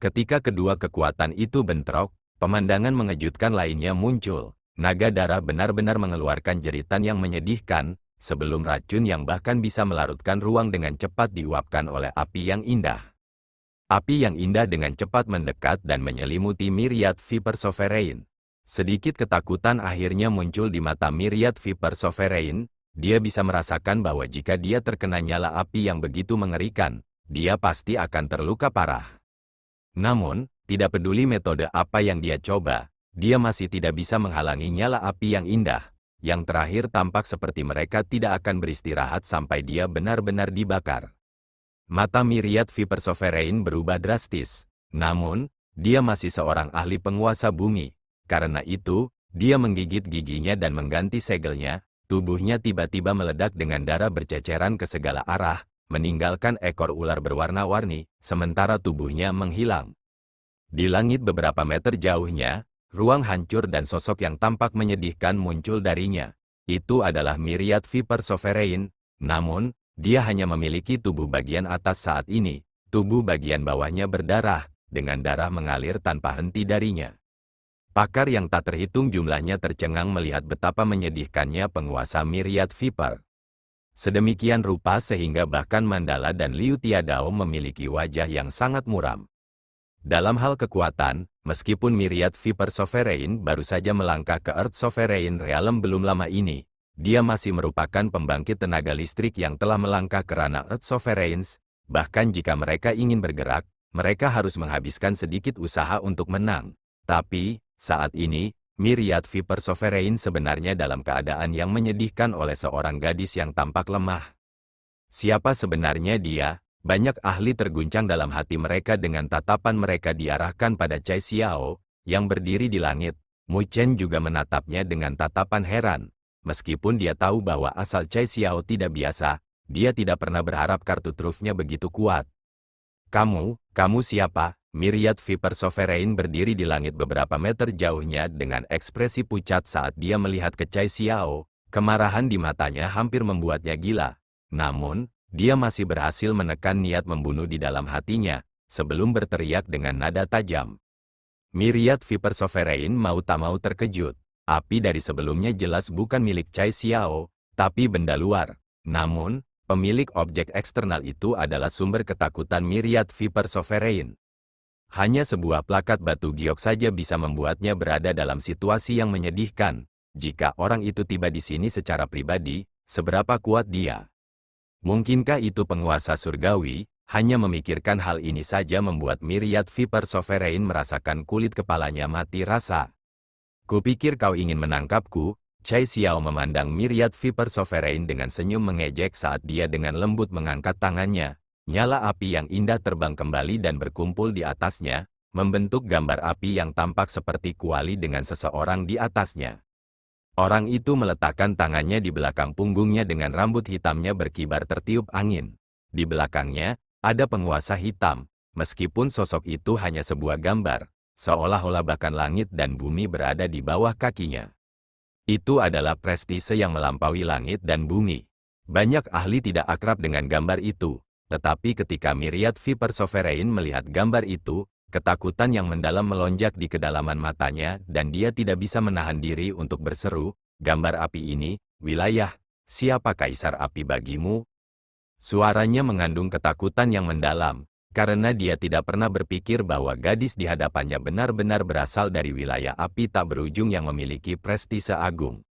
Ketika kedua kekuatan itu bentrok, pemandangan mengejutkan lainnya muncul. Naga darah benar-benar mengeluarkan jeritan yang menyedihkan, sebelum racun yang bahkan bisa melarutkan ruang dengan cepat diuapkan oleh api yang indah. Api yang indah dengan cepat mendekat dan menyelimuti Myriad Viper Sovereign. Sedikit ketakutan akhirnya muncul di mata Myriad Viper Sovereign. Dia bisa merasakan bahwa jika dia terkena nyala api yang begitu mengerikan, dia pasti akan terluka parah. Namun, tidak peduli metode apa yang dia coba, dia masih tidak bisa menghalangi nyala api yang indah. Yang terakhir tampak seperti mereka tidak akan beristirahat sampai dia benar-benar dibakar. Mata Myriad Viper Sovereign berubah drastis. Namun, dia masih seorang ahli penguasa bumi. Karena itu, dia menggigit giginya dan mengganti segelnya. Tubuhnya tiba-tiba meledak dengan darah berceceran ke segala arah, meninggalkan ekor ular berwarna-warni, sementara tubuhnya menghilang. Di langit beberapa meter jauhnya, ruang hancur dan sosok yang tampak menyedihkan muncul darinya. Itu adalah Myriad Viper Sovereign, namun, dia hanya memiliki tubuh bagian atas saat ini. Tubuh bagian bawahnya berdarah, dengan darah mengalir tanpa henti darinya. Pakar yang tak terhitung jumlahnya tercengang melihat betapa menyedihkannya penguasa Myriad Viper. Sedemikian rupa sehingga bahkan Mandala dan Liu Tiadao memiliki wajah yang sangat muram. Dalam hal kekuatan, meskipun Myriad Viper Sovereign baru saja melangkah ke Earth Sovereign Realm belum lama ini, dia masih merupakan pembangkit tenaga listrik yang telah melangkah ke ranah Earth Sovereigns. Bahkan jika mereka ingin bergerak, mereka harus menghabiskan sedikit usaha untuk menang. Tapi, saat ini, Myriad Viper Sovereign sebenarnya dalam keadaan yang menyedihkan oleh seorang gadis yang tampak lemah. Siapa sebenarnya dia? Banyak ahli terguncang dalam hati mereka dengan tatapan mereka diarahkan pada Cai Xiao, yang berdiri di langit. Mu Chen juga menatapnya dengan tatapan heran. Meskipun dia tahu bahwa asal Cai Xiao tidak biasa, dia tidak pernah berharap kartu trufnya begitu kuat. Kamu siapa? Myriad Viper Sovereign berdiri di langit beberapa meter jauhnya dengan ekspresi pucat saat dia melihat ke Cai Xiao. Kemarahan di matanya hampir membuatnya gila. Namun, dia masih berhasil menekan niat membunuh di dalam hatinya, sebelum berteriak dengan nada tajam. Myriad Viper Sovereign mau tak mau terkejut. Api dari sebelumnya jelas bukan milik Cai Xiao, tapi benda luar. Namun, pemilik objek eksternal itu adalah sumber ketakutan Myriad Viper Sovereign. Hanya sebuah plakat batu giok saja bisa membuatnya berada dalam situasi yang menyedihkan. Jika orang itu tiba di sini secara pribadi, seberapa kuat dia? Mungkinkah itu penguasa surgawi? Hanya memikirkan hal ini saja membuat Myriad Viper Sovereign merasakan kulit kepalanya mati rasa. Kupikir kau ingin menangkapku? Cai Xiao memandang Myriad Viper Sovereign dengan senyum mengejek saat dia dengan lembut mengangkat tangannya. Nyala api yang indah terbang kembali dan berkumpul di atasnya, membentuk gambar api yang tampak seperti kuali dengan seseorang di atasnya. Orang itu meletakkan tangannya di belakang punggungnya dengan rambut hitamnya berkibar tertiup angin. Di belakangnya, ada penguasa hitam, meskipun sosok itu hanya sebuah gambar, seolah-olah bahkan langit dan bumi berada di bawah kakinya. Itu adalah prestise yang melampaui langit dan bumi. Banyak ahli tidak akrab dengan gambar itu. Tetapi ketika Myriad Viper Sovereign melihat gambar itu, ketakutan yang mendalam melonjak di kedalaman matanya dan dia tidak bisa menahan diri untuk berseru, "Gambar api ini, wilayah, siapa kaisar api bagimu?" Suaranya mengandung ketakutan yang mendalam, karena dia tidak pernah berpikir bahwa gadis di hadapannya benar-benar berasal dari wilayah api tak berujung yang memiliki prestise agung.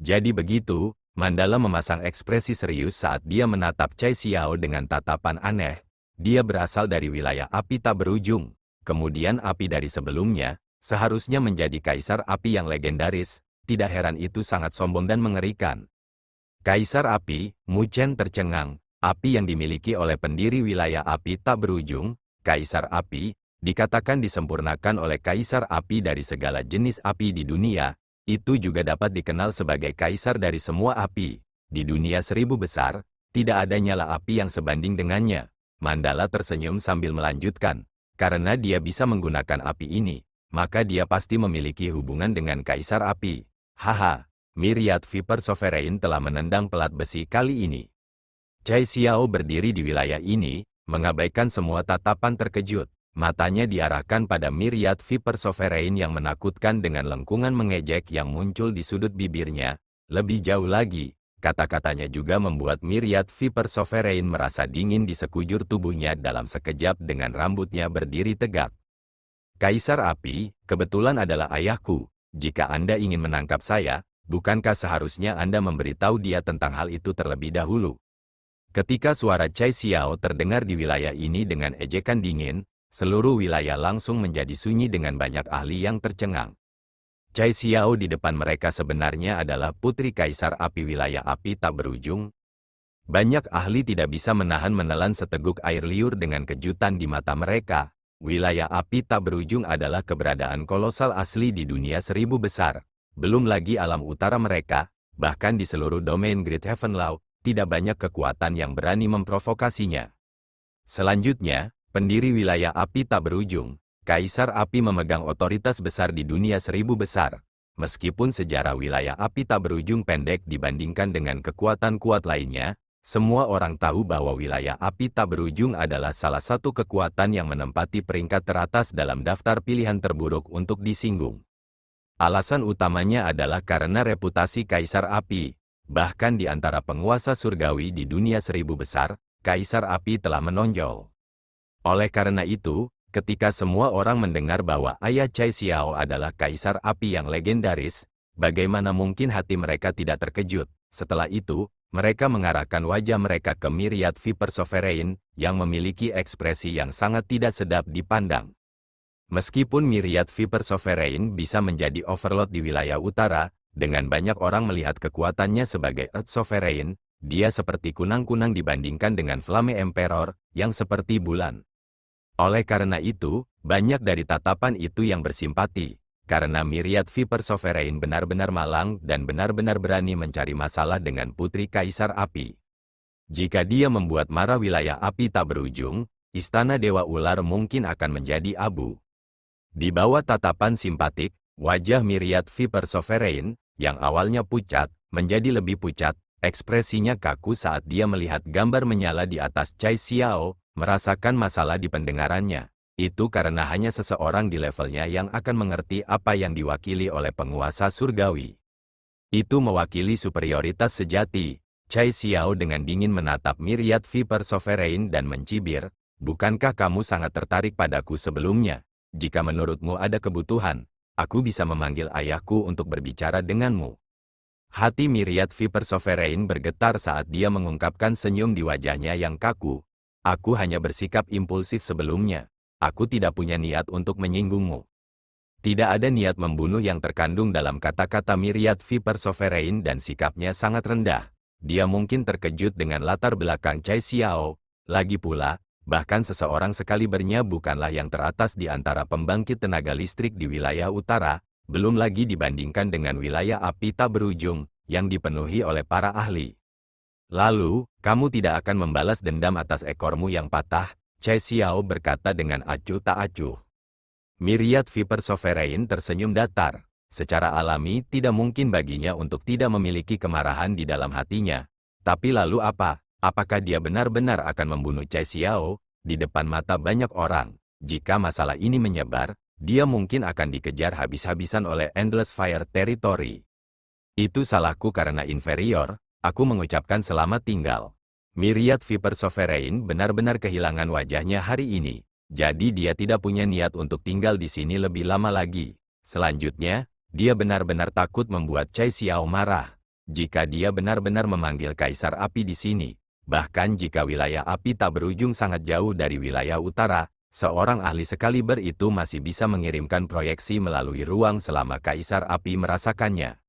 Jadi begitu, Mandala memasang ekspresi serius saat dia menatap Cai Xiao dengan tatapan aneh. Dia berasal dari wilayah api tak berujung. Kemudian api dari sebelumnya, seharusnya menjadi kaisar api yang legendaris. Tidak heran itu sangat sombong dan mengerikan. Kaisar api, Mu Chen tercengang. Api yang dimiliki oleh pendiri wilayah api tak berujung, kaisar api, dikatakan disempurnakan oleh kaisar api dari segala jenis api di dunia. Itu juga dapat dikenal sebagai kaisar dari semua api. Di dunia 1000 besar, tidak ada nyala api yang sebanding dengannya. Mandala tersenyum sambil melanjutkan. Karena dia bisa menggunakan api ini, maka dia pasti memiliki hubungan dengan kaisar api. Haha, Myriad Viper Sovereign telah menendang pelat besi kali ini. Cai Xiao berdiri di wilayah ini, mengabaikan semua tatapan terkejut. Matanya diarahkan pada Myriad Viper Sovereign yang menakutkan dengan lengkungan mengejek yang muncul di sudut bibirnya. Lebih jauh lagi, kata-katanya juga membuat Myriad Viper Sovereign merasa dingin di sekujur tubuhnya dalam sekejap dengan rambutnya berdiri tegak. Kaisar Api, kebetulan adalah ayahku. Jika Anda ingin menangkap saya, Bukankah seharusnya Anda memberitahu dia tentang hal itu terlebih dahulu? Ketika suara Cai Xiao terdengar di wilayah ini dengan ejekan dingin, seluruh wilayah langsung menjadi sunyi dengan banyak ahli yang tercengang. Cai Xiao di depan mereka sebenarnya adalah putri kaisar api wilayah api tak berujung. Banyak ahli tidak bisa menelan seteguk air liur dengan kejutan di mata mereka. Wilayah api tak berujung adalah keberadaan kolosal asli di dunia seribu besar. Belum lagi alam utara mereka, bahkan di seluruh domain Great Heaven Law, tidak banyak kekuatan yang berani memprovokasinya. Selanjutnya, pendiri wilayah api tak berujung, Kaisar Api memegang otoritas besar di dunia seribu besar. Meskipun sejarah wilayah api tak berujung pendek dibandingkan dengan kekuatan kuat lainnya, semua orang tahu bahwa wilayah api tak berujung adalah salah satu kekuatan yang menempati peringkat teratas dalam daftar pilihan terburuk untuk disinggung. Alasan utamanya adalah karena reputasi Kaisar Api. Bahkan di antara penguasa surgawi di dunia seribu besar, Kaisar Api telah menonjol. Oleh karena itu, ketika semua orang mendengar bahwa ayah Cai Xiao adalah Kaisar Api yang legendaris, bagaimana mungkin hati mereka tidak terkejut? Setelah itu, mereka mengarahkan wajah mereka ke Myriad Viper Sovereign, yang memiliki ekspresi yang sangat tidak sedap dipandang. Meskipun Myriad Viper Sovereign bisa menjadi overlord di wilayah utara, dengan banyak orang melihat kekuatannya sebagai Earth Sovereign, dia seperti kunang-kunang dibandingkan dengan Flame Emperor, yang seperti bulan. Oleh karena itu, banyak dari tatapan itu yang bersimpati, karena Myriad Viper Sovereign benar-benar malang dan benar-benar berani mencari masalah dengan Putri Kaisar Api. Jika dia membuat marah wilayah api tak berujung, Istana Dewa Ular mungkin akan menjadi abu. Di bawah tatapan simpatik, wajah Myriad Viper Sovereign, yang awalnya pucat, menjadi lebih pucat, ekspresinya kaku saat dia melihat gambar menyala di atas Cai Xiao, merasakan masalah di pendengarannya. Itu karena hanya seseorang di levelnya yang akan mengerti apa yang diwakili oleh penguasa surgawi. Itu mewakili superioritas sejati. Cai Xiao dengan dingin menatap Myriad Viper Sovereign dan mencibir, "Bukankah kamu sangat tertarik padaku sebelumnya? Jika menurutmu ada kebutuhan, aku bisa memanggil ayahku untuk berbicara denganmu." Hati Myriad Viper Sovereign bergetar saat dia mengungkapkan senyum di wajahnya yang kaku. "Aku hanya bersikap impulsif sebelumnya. Aku tidak punya niat untuk menyinggungmu." Tidak ada niat membunuh yang terkandung dalam kata-kata Myriad Viper Sovereign dan sikapnya sangat rendah. Dia mungkin terkejut dengan latar belakang Cai Xiao. Lagi pula, bahkan seseorang sekalibernya bukanlah yang teratas di antara pembangkit tenaga listrik di wilayah utara, belum lagi dibandingkan dengan wilayah api tak berujung, yang dipenuhi oleh para ahli. "Lalu, kamu tidak akan membalas dendam atas ekormu yang patah?" Cai Xiao berkata dengan acuh tak acuh. Myriad Viper Sovereign tersenyum datar. Secara alami, tidak mungkin baginya untuk tidak memiliki kemarahan di dalam hatinya. Tapi lalu apa? Apakah dia benar-benar akan membunuh Cai Xiao di depan mata banyak orang? Jika masalah ini menyebar, dia mungkin akan dikejar habis-habisan oleh Endless Fire Territory. "Itu salahku karena inferior, aku mengucapkan selamat tinggal." Myriad Viper Sovereign benar-benar kehilangan wajahnya hari ini. Jadi dia tidak punya niat untuk tinggal di sini lebih lama lagi. Selanjutnya, dia benar-benar takut membuat Cai Xiao marah. Jika dia benar-benar memanggil Kaisar Api di sini, bahkan jika wilayah api tak berujung sangat jauh dari wilayah utara, seorang ahli sekaliber itu masih bisa mengirimkan proyeksi melalui ruang selama Kaisar Api merasakannya.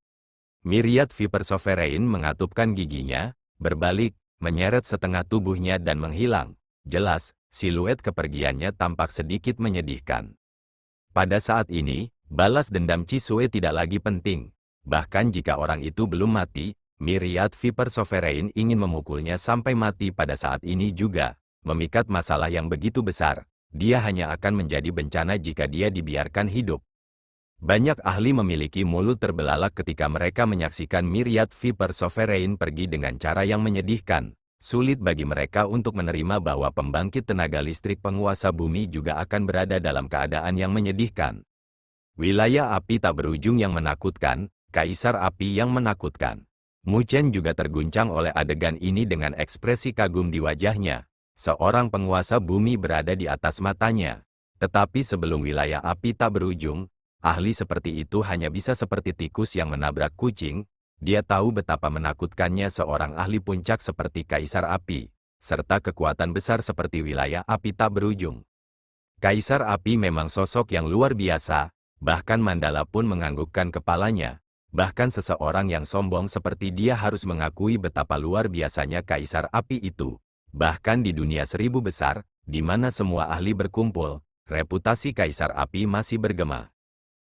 Myriad Viper Sovereign mengatupkan giginya, berbalik, menyeret setengah tubuhnya dan menghilang. Jelas, siluet kepergiannya tampak sedikit menyedihkan. Pada saat ini, balas dendam Cisue tidak lagi penting. Bahkan jika orang itu belum mati, Myriad Viper Sovereign ingin memukulnya sampai mati pada saat ini juga. Memikat masalah yang begitu besar, dia hanya akan menjadi bencana jika dia dibiarkan hidup. Banyak ahli memiliki mulut terbelalak ketika mereka menyaksikan Myriad Viper Sovereign pergi dengan cara yang menyedihkan. Sulit bagi mereka untuk menerima bahwa pembangkit tenaga listrik penguasa bumi juga akan berada dalam keadaan yang menyedihkan. Wilayah api tak berujung yang menakutkan, Kaisar Api yang menakutkan. Mu Chen juga terguncang oleh adegan ini dengan ekspresi kagum di wajahnya. Seorang penguasa bumi berada di atas matanya. Tetapi sebelum wilayah api tak berujung, Ahli seperti itu hanya bisa seperti tikus yang menabrak kucing. Dia tahu betapa menakutkannya seorang ahli puncak seperti Kaisar Api, serta kekuatan besar seperti wilayah api tak berujung. Kaisar Api memang sosok yang luar biasa, bahkan Mandala pun menganggukkan kepalanya. Bahkan seseorang yang sombong seperti dia harus mengakui betapa luar biasanya Kaisar Api itu. Bahkan di dunia 1000 besar, di mana semua ahli berkumpul, reputasi Kaisar Api masih bergema.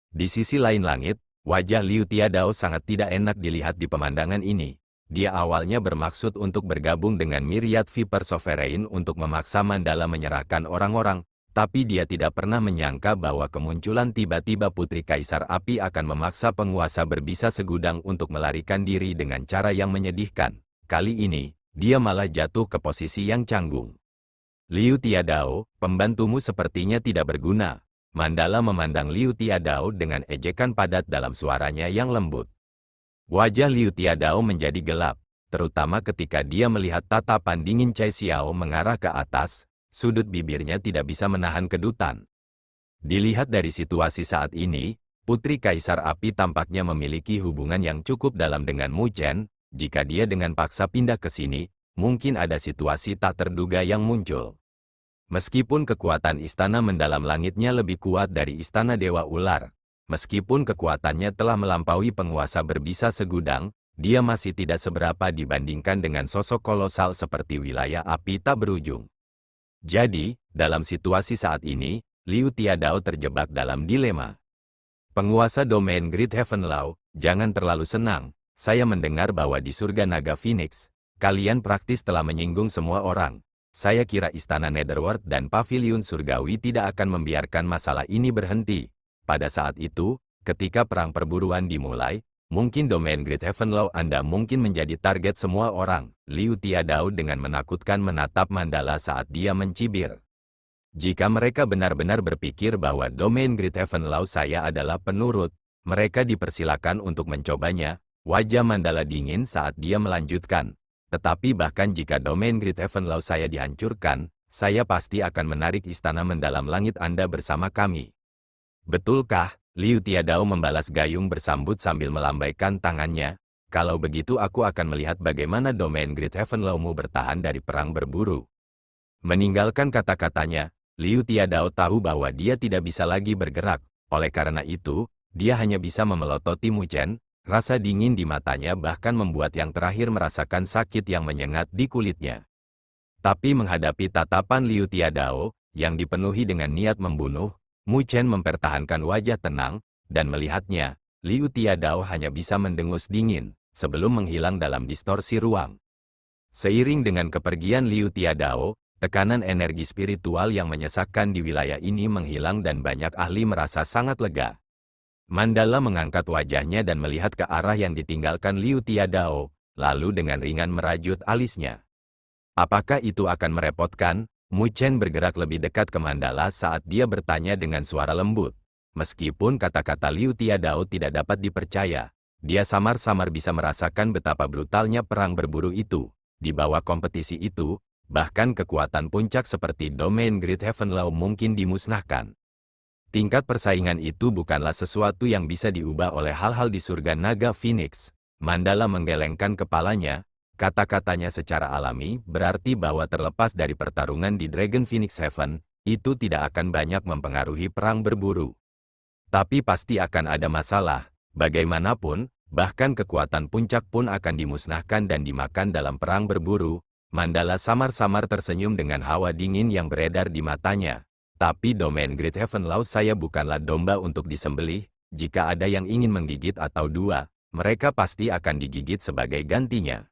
Di sisi lain langit, wajah Liu Tiadao sangat tidak enak dilihat di pemandangan ini. Dia awalnya bermaksud untuk bergabung dengan Myriad Viper Sovereign untuk memaksa Mandala menyerahkan orang-orang, tapi dia tidak pernah menyangka bahwa kemunculan tiba-tiba Putri Kaisar Api akan memaksa penguasa berbisa segudang untuk melarikan diri dengan cara yang menyedihkan. Kali ini, dia malah jatuh ke posisi yang canggung. Liu Tiadao, pembantumu sepertinya tidak berguna. Mandala memandang Liu Tiadao dengan ejekan padat dalam suaranya yang lembut. Wajah Liu Tiadao menjadi gelap, terutama ketika dia melihat tatapan dingin Cai Xiao mengarah ke atas, sudut bibirnya tidak bisa menahan kedutan. Dilihat dari situasi saat ini, Putri Kaisar Api tampaknya memiliki hubungan yang cukup dalam dengan Mu Chen. Jika dia dengan paksa pindah ke sini, mungkin ada situasi tak terduga yang muncul. Meskipun kekuatan istana mendalam langitnya lebih kuat dari istana Dewa Ular, meskipun kekuatannya telah melampaui penguasa berbisa segudang, dia masih tidak seberapa dibandingkan dengan sosok kolosal seperti wilayah api tak berujung. Jadi, dalam situasi saat ini, Liu Tiadao terjebak dalam dilema. Penguasa domain Great Heaven Law, jangan terlalu senang. Saya mendengar bahwa di surga Naga Phoenix, kalian praktis telah menyinggung semua orang. Saya kira istana Netherworld dan pavilion surgawi tidak akan membiarkan masalah ini berhenti. Pada saat itu, ketika perang perburuan dimulai, mungkin domain Great Heaven Law Anda mungkin menjadi target semua orang. Liu Tiadao dengan menakutkan menatap Mandala saat dia mencibir. Jika mereka benar-benar berpikir bahwa domain Great Heaven Law saya adalah penurut, mereka dipersilakan untuk mencobanya. Wajah Mandala dingin saat dia melanjutkan. Tetapi bahkan jika domain Great Heaven Law saya dihancurkan, saya pasti akan menarik istana mendalam langit Anda bersama kami. Betulkah? Liu Tiadao membalas gayung bersambut sambil melambaikan tangannya. Kalau begitu aku akan melihat bagaimana domain Great Heaven Law-mu bertahan dari perang berburu. Meninggalkan kata-katanya, Liu Tiadao tahu bahwa dia tidak bisa lagi bergerak. Oleh karena itu, dia hanya bisa memelototi Mu Chen. Rasa dingin di matanya bahkan membuat yang terakhir merasakan sakit yang menyengat di kulitnya. Tapi menghadapi tatapan Liu Tiadao, yang dipenuhi dengan niat membunuh, Mu Chen mempertahankan wajah tenang, dan melihatnya, Liu Tiadao hanya bisa mendengus dingin, sebelum menghilang dalam distorsi ruang. Seiring dengan kepergian Liu Tiadao, tekanan energi spiritual yang menyesakkan di wilayah ini menghilang dan banyak ahli merasa sangat lega. Mandala mengangkat wajahnya dan melihat ke arah yang ditinggalkan Liu Tiadao, lalu dengan ringan merajut alisnya. Apakah itu akan merepotkan? Mu Chen bergerak lebih dekat ke Mandala saat dia bertanya dengan suara lembut. Meskipun kata-kata Liu Tiadao tidak dapat dipercaya, dia samar-samar bisa merasakan betapa brutalnya perang berburu itu. Di bawah kompetisi itu, bahkan kekuatan puncak seperti domain Great Heaven Law mungkin dimusnahkan. Tingkat persaingan itu bukanlah sesuatu yang bisa diubah oleh hal-hal di surga Naga Phoenix. Mandala menggelengkan kepalanya, kata-katanya secara alami berarti bahwa terlepas dari pertarungan di Dragon Phoenix Heaven, itu tidak akan banyak mempengaruhi perang berburu. Tapi pasti akan ada masalah, bagaimanapun, bahkan kekuatan puncak pun akan dimusnahkan dan dimakan dalam perang berburu. Mandala samar-samar tersenyum dengan hawa dingin yang beredar di matanya. Tapi domain Great Heaven Law saya bukanlah domba untuk disembelih. Jika ada yang ingin menggigit atau dua, mereka pasti akan digigit sebagai gantinya.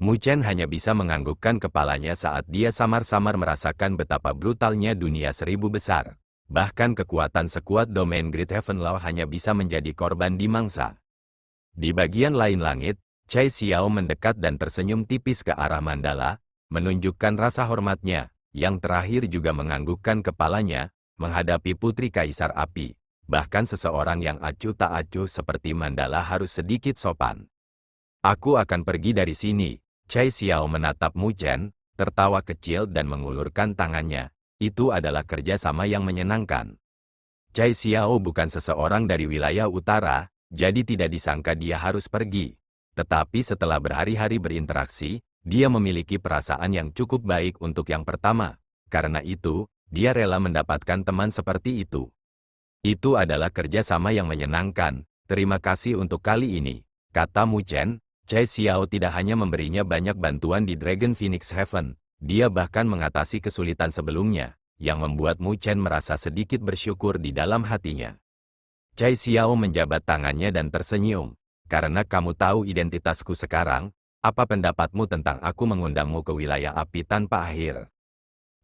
Mu Chen hanya bisa menganggukkan kepalanya saat dia samar-samar merasakan betapa brutalnya dunia 1000 besar. Bahkan kekuatan sekuat domain Great Heaven Law hanya bisa menjadi korban dimangsa. Di bagian lain langit, Cai Xiao mendekat dan tersenyum tipis ke arah Mandala, menunjukkan rasa hormatnya. Yang terakhir juga menganggukkan kepalanya, menghadapi Putri Kaisar Api. Bahkan seseorang yang acuh tak acuh seperti Mandala harus sedikit sopan. Aku akan pergi dari sini. Cai Xiao menatap Mu Chen, tertawa kecil dan mengulurkan tangannya. Itu adalah kerjasama yang menyenangkan. Chai Xiao bukan seseorang dari wilayah utara, jadi tidak disangka dia harus pergi. Tetapi setelah berhari-hari berinteraksi, dia memiliki perasaan yang cukup baik untuk yang pertama. Karena itu, dia rela mendapatkan teman seperti itu. Itu adalah kerjasama yang menyenangkan. Terima kasih untuk kali ini, kata Mu Chen. Chai Xiao tidak hanya memberinya banyak bantuan di Dragon Phoenix Heaven, dia bahkan mengatasi kesulitan sebelumnya, yang membuat Mu Chen merasa sedikit bersyukur di dalam hatinya. Chai Xiao menjabat tangannya dan tersenyum. Karena kamu tahu identitasku sekarang, apa pendapatmu tentang aku mengundangmu ke wilayah api tanpa akhir?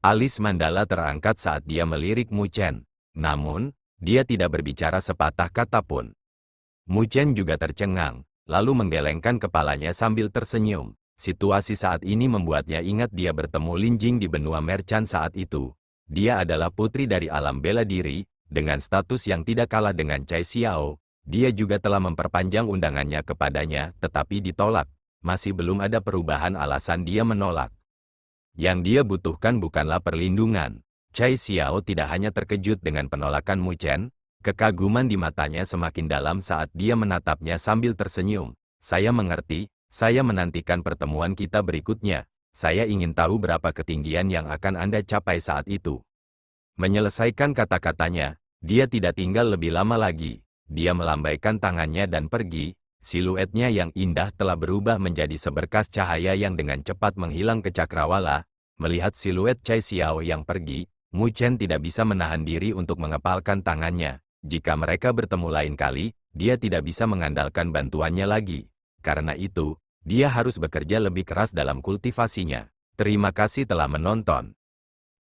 Alis Mandala terangkat saat dia melirik Mu Chen. Namun, dia tidak berbicara sepatah kata pun. Mu Chen juga tercengang, lalu menggelengkan kepalanya sambil tersenyum. Situasi saat ini membuatnya ingat dia bertemu Lin Jing di benua merchant saat itu. Dia adalah putri dari alam bela diri, dengan status yang tidak kalah dengan Chai Xiao. Dia juga telah memperpanjang undangannya kepadanya, tetapi ditolak. Masih belum ada perubahan alasan dia menolak. Yang dia butuhkan bukanlah perlindungan. Chai Xiao tidak hanya terkejut dengan penolakan Mu Chen, kekaguman di matanya semakin dalam saat dia menatapnya sambil tersenyum. Saya mengerti, saya menantikan pertemuan kita berikutnya. Saya ingin tahu berapa ketinggian yang akan Anda capai saat itu. Menyelesaikan kata-katanya, dia tidak tinggal lebih lama lagi. Dia melambaikan tangannya dan pergi. Siluetnya yang indah telah berubah menjadi seberkas cahaya yang dengan cepat menghilang ke cakrawala. Melihat siluet Chai Xiao yang pergi, Mu Chen tidak bisa menahan diri untuk mengepalkan tangannya. Jika mereka bertemu lain kali, dia tidak bisa mengandalkan bantuannya lagi. Karena itu, dia harus bekerja lebih keras dalam kultivasinya. Terima kasih telah menonton.